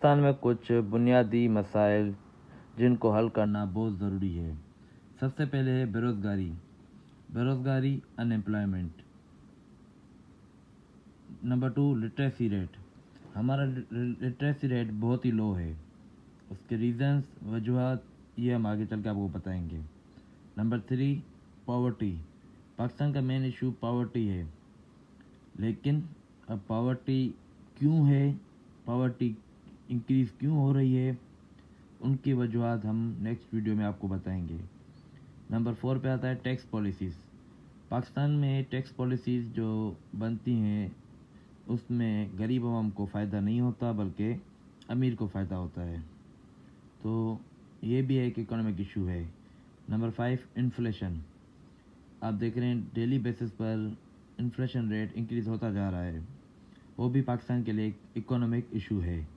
पाकिस्तान में कुछ बुनियादी मसाइल जिनको हल करना बहुत ज़रूरी है। सबसे पहले है बेरोज़गारी अनएम्प्लॉयमेंट। Number 2 literacy rate. हमारा लिटरेसी रेट बहुत ही लो है। उसके रीज़न्स वजूहात ये हम आगे चल के आपको बताएंगे। Number 3 poverty. पाकिस्तान का मेन इशू पॉवर्टी है, लेकिन अब पॉवर्टी क्यों है, पॉवर्टी इंक्रीज़ क्यों हो रही है, उनकी वजूहात हम नेक्स्ट वीडियो में आपको बताएंगे। नंबर 4 पे आता है टैक्स पॉलिसीज़। पाकिस्तान में टैक्स पॉलिसीज़ जो बनती हैं उसमें गरीब आवाम को फ़ायदा नहीं होता, बल्कि अमीर को फ़ायदा होता है। तो ये भी एक इकोनॉमिक इशू है। Number 5 inflation. आप देख रहे हैं डेली बेसिस पर इन्फ्लेशन रेट इंक्रीज़ होता जा रहा है, वो भी पाकिस्तान के लिए एक इकोनॉमिक इशू है।